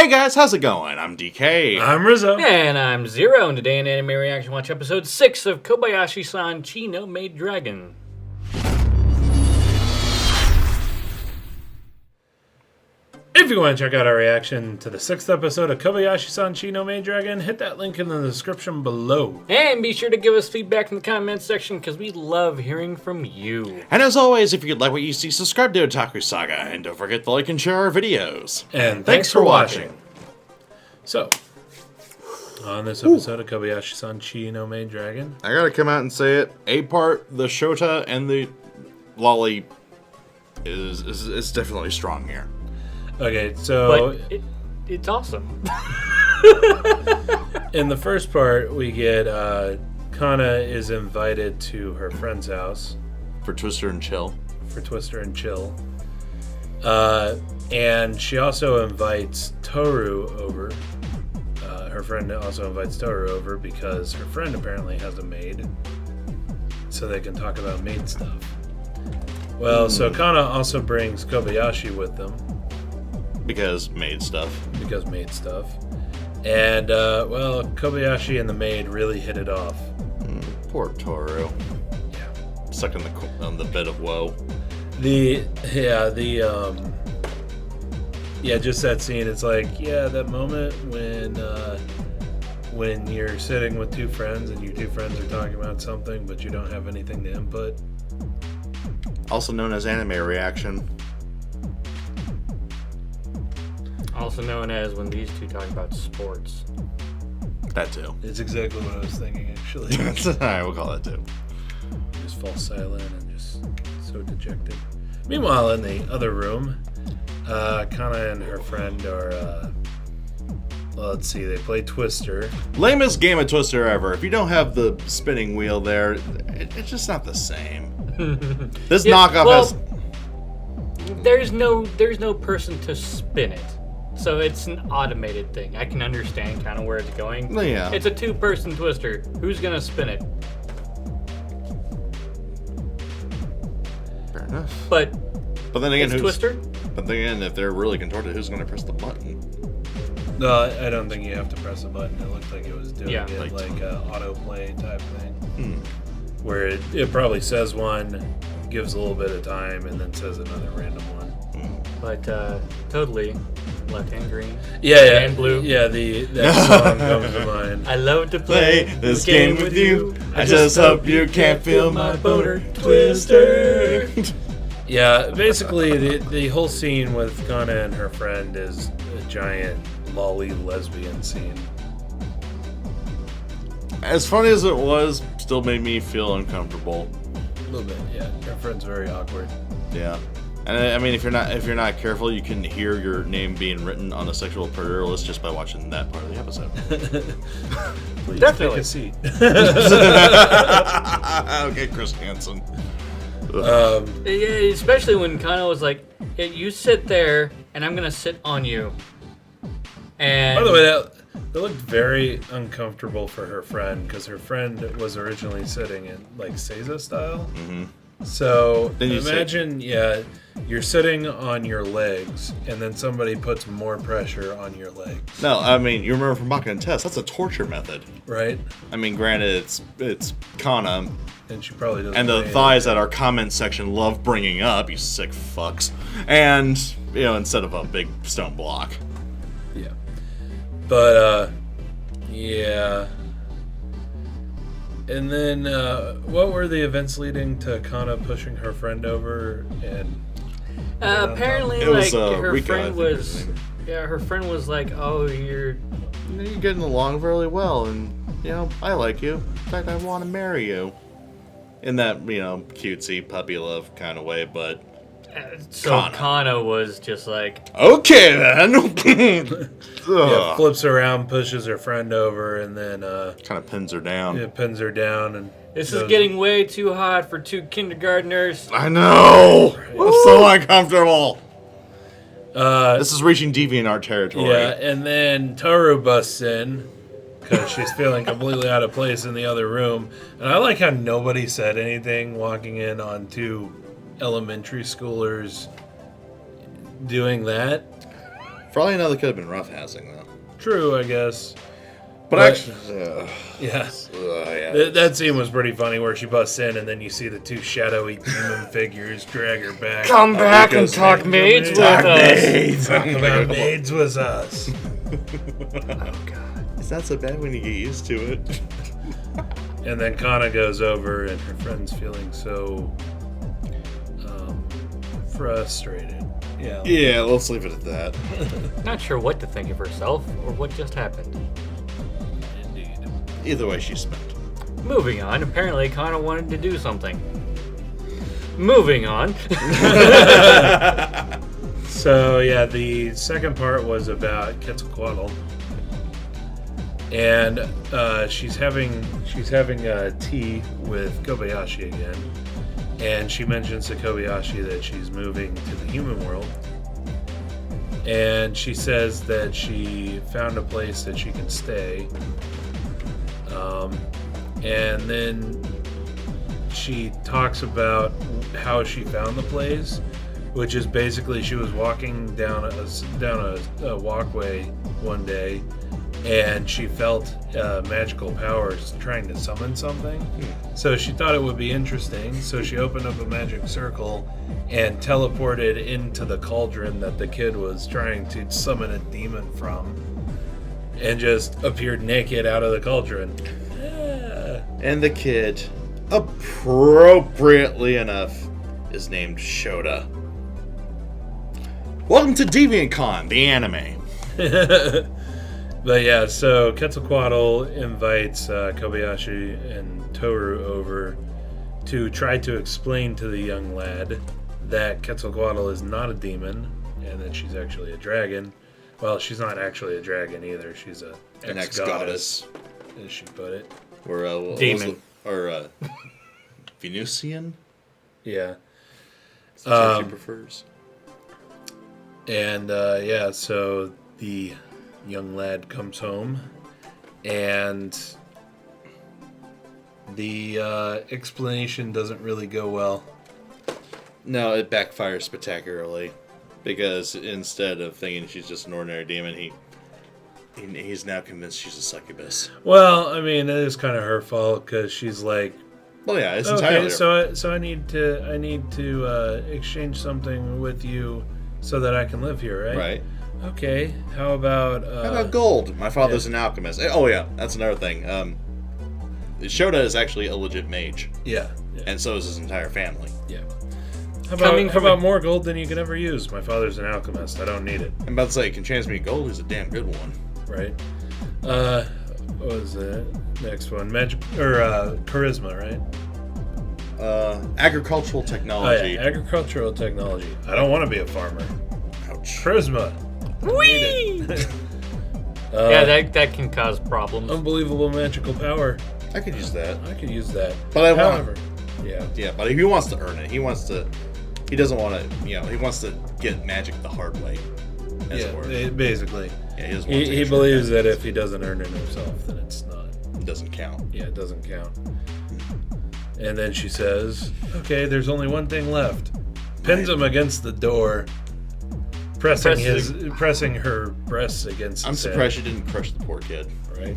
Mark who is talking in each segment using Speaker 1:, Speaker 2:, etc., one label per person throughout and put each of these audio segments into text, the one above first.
Speaker 1: Hey guys, how's it going? I'm DK.
Speaker 2: I'm Rizzo.
Speaker 3: And I'm Zero, and today in Anime Reaction Watch episode 6 of Kobayashi-san Chi no Maid Dragon.
Speaker 2: If you want to check out our reaction to the 6th episode of Kobayashi-san Chi no Maid Dragon, hit that link in the description below.
Speaker 3: And be sure to give us feedback in the comments section, because we love hearing from you.
Speaker 1: And as always, if you like what you see, subscribe to Otaku Saga, and don't forget to like and share our videos.
Speaker 2: And thanks for watching. So, on this episode of Kobayashi-san Chi no Maid Dragon,
Speaker 1: I gotta come out and say it. A part, the Shota and the Lolly is definitely strong here.
Speaker 2: okay, so
Speaker 3: But it's awesome.
Speaker 2: in the first part, we get Kana is invited to her friend's house
Speaker 1: For Twister and Chill.
Speaker 2: for Twister and Chill. And she also invites Toru over. Her friend also invites Toru over because her friend apparently has a maid. So they can talk about maid stuff. Well, so Kana also brings Kobayashi with them
Speaker 1: Because maid stuff.
Speaker 2: because maid stuff. And, well, Kobayashi and the maid really hit it off.
Speaker 1: Poor Toru.
Speaker 2: Yeah.
Speaker 1: Stuck on the bed of woe.
Speaker 2: Just that scene. It's like, that moment when you're sitting with two friends and your two friends are talking about something, but you don't have anything to input.
Speaker 1: Also known as anime reaction.
Speaker 3: Also known as when these two talk about sports.
Speaker 1: That too.
Speaker 2: It's exactly what I was thinking, actually.
Speaker 1: Alright, we'll call that too.
Speaker 2: Just fall silent and just so dejected. Meanwhile, in the other room, Kana and her friend are, let's see, they play Twister.
Speaker 1: Lamest game of Twister ever. If you don't have the spinning wheel there, it's just not the same. This knockoff has...
Speaker 3: There's no person to spin it. So it's an automated thing. I can understand kind of where it's going.
Speaker 1: Yeah.
Speaker 3: It's a two-person twister. Who's going to spin it?
Speaker 1: Fair enough.
Speaker 3: But
Speaker 1: then again,
Speaker 3: it's Twister?
Speaker 1: But then again, if they're really contorted, who's going to press the button?
Speaker 2: No, I don't think you have to press a button. It looked like it was doing
Speaker 3: Yeah.
Speaker 2: it like a autoplay type thing. Where it probably says one, gives a little bit of time, and then says another random one.
Speaker 3: But totally left-hand green.
Speaker 2: Yeah.
Speaker 3: And blue.
Speaker 2: Yeah, that song comes to mind.
Speaker 3: I love to
Speaker 1: Play
Speaker 3: play
Speaker 1: this game with you. I just hope you can't feel my boner twister.
Speaker 2: Yeah, basically the whole scene with Kana and her friend is a giant lolly lesbian scene.
Speaker 1: As funny as it was, still made me feel uncomfortable.
Speaker 2: A little bit, yeah. Her friend's very awkward.
Speaker 1: Yeah. And I mean, if you're not careful, you can hear your name being written on a sexual predator list just by watching that part of the episode.
Speaker 2: Please
Speaker 3: Definitely.
Speaker 2: take a seat.
Speaker 1: Okay, Chris Hansen.
Speaker 3: Yeah, especially when Kana was like, "Yeah, you sit there, and I'm gonna sit on you." And
Speaker 2: By the way, that looked very uncomfortable for her friend because her friend was originally sitting in like Seiza style.
Speaker 1: Mm-hmm.
Speaker 2: So
Speaker 1: Then you
Speaker 2: imagine, you're sitting on your legs, and then somebody puts more pressure on your legs,
Speaker 1: No, I mean, you remember from Maka and Test, that's a torture method.
Speaker 2: right?
Speaker 1: I mean, granted, it's Kana,
Speaker 2: And she probably doesn't.
Speaker 1: and the
Speaker 2: pay
Speaker 1: thighs that our comment section love bringing up, you sick fucks. And, instead of a big stone block.
Speaker 2: Yeah. But, yeah. And then, what were the events leading to Kana pushing her friend over and...
Speaker 3: apparently,
Speaker 1: It was,
Speaker 3: her
Speaker 1: Rika, I
Speaker 3: friend
Speaker 1: think
Speaker 3: was,
Speaker 1: her name.
Speaker 3: her friend was like, "Oh, you're."
Speaker 1: You're getting along really well, and, I like you. In fact, I want to marry you. In that, cutesy puppy love kind of way, but...
Speaker 3: So Kana was just like,
Speaker 1: Okay, then!
Speaker 2: Yeah, flips around, pushes her friend over, and then
Speaker 1: Kind of pins her down.
Speaker 2: pins her down. And
Speaker 3: "This is getting way too hot for two kindergartners."
Speaker 1: I know! I'm so uncomfortable!
Speaker 2: Uh,
Speaker 1: This is reaching DeviantArt territory.
Speaker 2: yeah, and then Toru busts in because she's feeling completely out of place in the other room. And I like how nobody said anything walking in on two elementary schoolers doing that.
Speaker 1: For all you know, they could have been roughhousing, though.
Speaker 2: True, I guess.
Speaker 1: But actually...
Speaker 2: Yeah.
Speaker 1: yeah.
Speaker 2: That scene was pretty funny where she busts in and then you see the two shadowy demon figures drag her back.
Speaker 3: Come back and talk maids with us.
Speaker 2: Talk about maids with us.
Speaker 3: Oh, God.
Speaker 1: It's not so bad when you get used to it.
Speaker 2: And then Kana goes over and her friend's feeling so frustrated. Yeah.
Speaker 1: Yeah, let's leave it at that.
Speaker 3: Not sure what to think of herself or what just happened.
Speaker 2: Indeed.
Speaker 1: Either way, she's spent.
Speaker 3: Moving on, apparently Kana wanted to do something. Moving on.
Speaker 2: So yeah, the second part was about Quetzalcoatl, and she's having tea with Kobayashi again, and she mentions to Kobayashi that she's moving to the human world, and she says that she found a place that she can stay, and then she talks about how she found the place, which is basically she was walking down a walkway one day, and she felt magical powers trying to summon something. So she thought it would be interesting. So she opened up a magic circle and teleported into the cauldron that the kid was trying to summon a demon from, and just appeared naked out of the cauldron. Yeah.
Speaker 1: And the kid, appropriately enough, is named Shota. Welcome to DeviantCon, the anime.
Speaker 2: But yeah, so Quetzalcoatl invites Kobayashi and Toru over to try to explain to the young lad that Quetzalcoatl is not a demon and that she's actually a dragon. Well, she's not actually a dragon either. She's an ex-goddess, as she put it.
Speaker 1: Or
Speaker 3: demon.
Speaker 1: Venusian?
Speaker 2: Yeah.
Speaker 1: That's what she prefers.
Speaker 2: And yeah, so the young lad comes home, and the explanation doesn't really go well.
Speaker 1: No, it backfires spectacularly, because instead of thinking she's just an ordinary demon, he's now convinced she's a succubus.
Speaker 2: Well, I mean, it is kind of her fault, because she's like,
Speaker 1: Well, yeah, it's
Speaker 2: okay,
Speaker 1: entirely.
Speaker 2: so I need to exchange something with you so that I can live here, right?
Speaker 1: Right.
Speaker 2: Okay. How about
Speaker 1: How about gold? My father's an alchemist. Oh yeah, that's another thing. Shota is actually a legit mage,
Speaker 2: yeah.
Speaker 1: and so is his entire family.
Speaker 2: Yeah. How about more gold than you can ever use? My father's an alchemist. I don't need it.
Speaker 1: I'm about to say, can transmute gold? He's a damn good one.
Speaker 2: Right. What was the next one? Magic or charisma, right?
Speaker 1: Agricultural
Speaker 2: Oh
Speaker 1: technology.
Speaker 2: yeah, agricultural technology. I don't want to be a farmer.
Speaker 1: Ouch.
Speaker 2: Charisma.
Speaker 3: Whee! Yeah, that can cause problems.
Speaker 2: Unbelievable magical power.
Speaker 1: I could use that.
Speaker 2: I could use that.
Speaker 1: But I want-
Speaker 2: However, yeah.
Speaker 1: Yeah, but he wants to earn it. He doesn't want to, he wants to get magic the hard way, as it were.
Speaker 2: Basically.
Speaker 1: Yeah, he doesn't want to
Speaker 2: He believes that if he doesn't earn it himself, then it
Speaker 1: doesn't count.
Speaker 2: Yeah, it doesn't count. And then she says, okay, there's only one thing left. Pins him against the door, pressing her breasts against
Speaker 1: I'm
Speaker 2: his
Speaker 1: surprised
Speaker 2: head,
Speaker 1: she didn't crush the poor kid.
Speaker 2: right?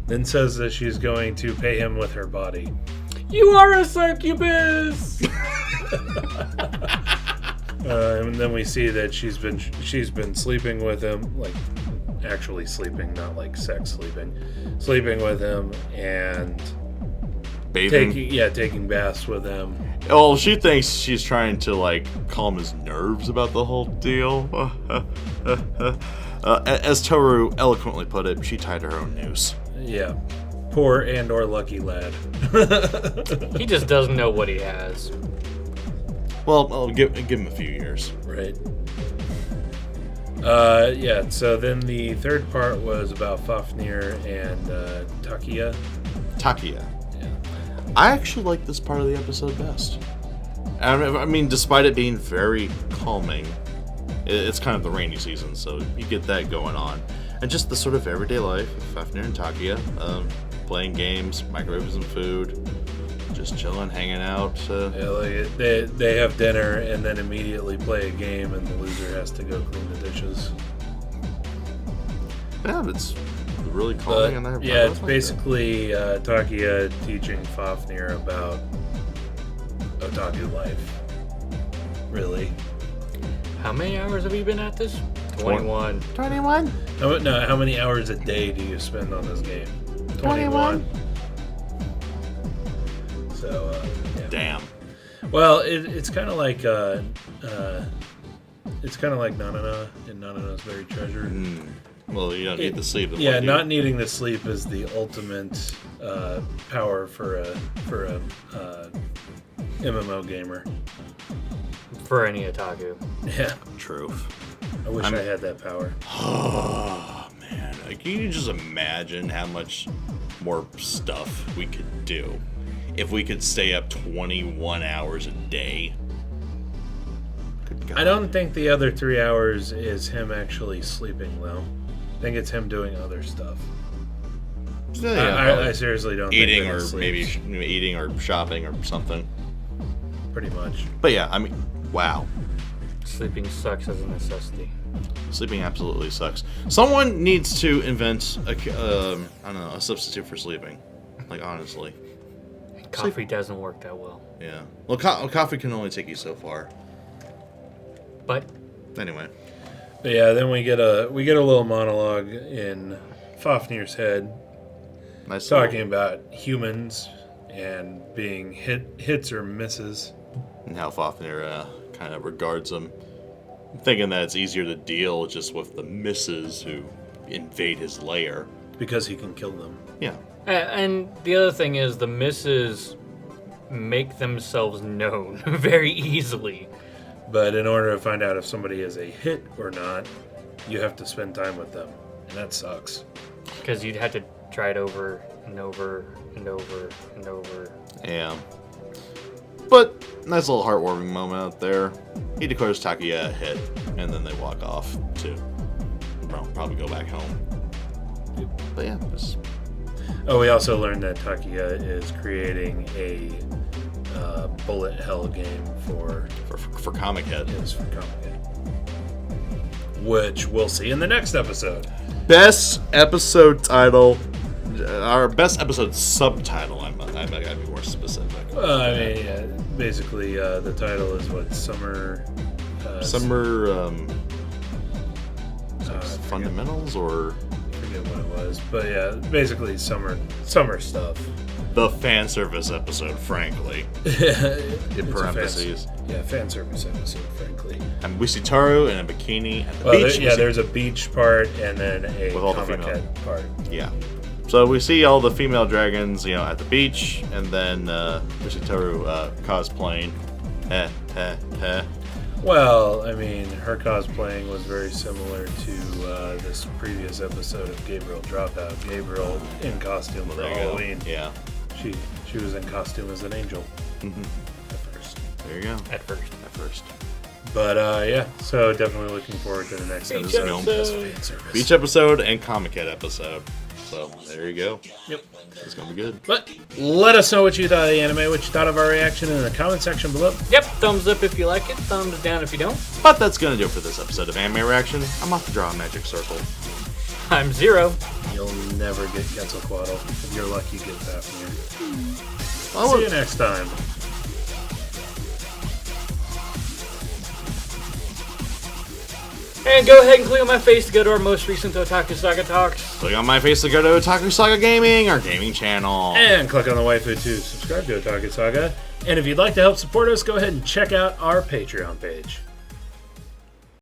Speaker 2: Then says that she's going to pay him with her body.
Speaker 3: You are a succubus!
Speaker 2: And then we see that she's been sleeping with him, like actually sleeping, not like sex sleeping with him, and
Speaker 1: Bathing.
Speaker 2: taking baths with him.
Speaker 1: Oh, she thinks she's trying to, calm his nerves about the whole deal. As Toru eloquently put it, she tied her own noose.
Speaker 2: Yeah, poor and/or lucky lad.
Speaker 3: He just doesn't know what he has.
Speaker 1: Well, I'll give him a few years.
Speaker 2: Right. Yeah. So then the third part was about Fafnir and Takia.
Speaker 1: Takia.
Speaker 2: Yeah.
Speaker 1: I actually like this part of the episode best. I mean, despite it being very calming, it's kind of the rainy season, so you get that going on. And just the sort of everyday life of Fafnir and Takia, playing games, microwaving some food, just chilling, hanging out.
Speaker 2: Yeah, they have dinner and then immediately play a game, and the loser has to go clean the dishes.
Speaker 1: Yeah, it's really calming.
Speaker 2: But, yeah, it's basically Takia teaching Fafnir about otaku life. Really.
Speaker 3: How many hours have you been at this? 21.
Speaker 1: 21?
Speaker 2: How many hours a day do you spend on this game? 21. So, yeah.
Speaker 1: Damn.
Speaker 2: Well, it's kind of like Nanana in Nanana's Buried Treasure.
Speaker 1: Well, you don't need the sleep.
Speaker 2: Yeah, not needing the sleep is the ultimate power for a MMO gamer.
Speaker 3: For any otaku.
Speaker 2: Yeah,
Speaker 1: True.
Speaker 2: I wish I had that power.
Speaker 1: Oh, man. Like, can you just imagine how much more stuff we could do if we could stay up 21 hours a day? Good God.
Speaker 2: I don't think the other 3 hours is him actually sleeping, though. I think it's him doing other stuff.
Speaker 1: Yeah,
Speaker 2: I seriously don't
Speaker 1: eating
Speaker 2: think that
Speaker 1: or
Speaker 2: he sleeps.
Speaker 1: maybe eating or shopping or something.
Speaker 2: Pretty much.
Speaker 1: But yeah, I mean, wow.
Speaker 3: Sleeping sucks as a necessity.
Speaker 1: Sleeping absolutely sucks. Someone needs to invent a substitute for sleeping. Like, honestly.
Speaker 3: Coffee doesn't work that well.
Speaker 1: Yeah. Well, coffee can only take you so far.
Speaker 3: But
Speaker 1: Anyway.
Speaker 2: But yeah, then we get a little monologue in Fafnir's head
Speaker 1: Nice
Speaker 2: talking about humans and being hits or misses.
Speaker 1: and how Fafnir kind of regards them, thinking that it's easier to deal just with the misses who invade his lair.
Speaker 2: Because he can kill them.
Speaker 1: Yeah.
Speaker 3: and the other thing is the misses make themselves known very easily.
Speaker 2: But in order to find out if somebody is a hit or not, you have to spend time with them. And that sucks.
Speaker 3: Because you'd have to try it over and over and over and over.
Speaker 1: Yeah. But nice little heartwarming moment out there. He declares Takia a hit, and then they walk off to probably go back home. But yeah,
Speaker 2: Oh, we also learned that Takia is creating a bullet hell game for
Speaker 1: Comic Head.
Speaker 2: Comic Head. Which we'll see in the next episode.
Speaker 1: Best episode title, our best episode subtitle. I gotta be more specific.
Speaker 2: I mean, yeah, basically, the title is what Summer
Speaker 1: fundamentals or
Speaker 2: I forget what it was, but yeah, basically summer stuff.
Speaker 1: the fan service episode, frankly. In parentheses.
Speaker 2: Fan service episode, frankly.
Speaker 1: And we see Taru in a bikini at the
Speaker 2: Well,
Speaker 1: beach.
Speaker 2: there's a beach part and then a
Speaker 1: With all the
Speaker 2: comic
Speaker 1: female.
Speaker 2: head part.
Speaker 1: Yeah. So we see all the female dragons, at the beach, and then we see Taru cosplaying.
Speaker 2: Well, I mean, her cosplaying was very similar to this previous episode of Gabriel Dropout. Gabriel in costume for
Speaker 1: There you go.
Speaker 2: Halloween.
Speaker 1: Yeah.
Speaker 2: She was in costume as an angel
Speaker 1: Mm-hmm.
Speaker 2: at first.
Speaker 1: There you go.
Speaker 3: At first.
Speaker 2: But yeah, so definitely looking forward to the next
Speaker 3: Beach
Speaker 2: episode.
Speaker 3: episode.
Speaker 2: Fan service.
Speaker 1: Beach episode and Comic Head episode. So there you go.
Speaker 2: Yep.
Speaker 1: It's gonna be good.
Speaker 2: But let us know what you thought of the anime, what you thought of our reaction in the comment section below.
Speaker 3: Yep, thumbs up if you like it, thumbs down if you don't.
Speaker 1: But that's gonna do it for this episode of Anime Reaction. I'm off to draw a magic circle.
Speaker 3: I'm Zero.
Speaker 2: You'll never get Quetzalcoatl. If you're lucky, you get Fafnir.
Speaker 1: Well,
Speaker 2: See you next time.
Speaker 3: And go ahead and click on my face to go to our most recent Otaku Saga talks.
Speaker 1: click on my face to go to Otaku Saga Gaming, our gaming channel.
Speaker 2: And click on the waifu to subscribe to Otaku Saga. And if you'd like to help support us, go ahead and check out our Patreon page.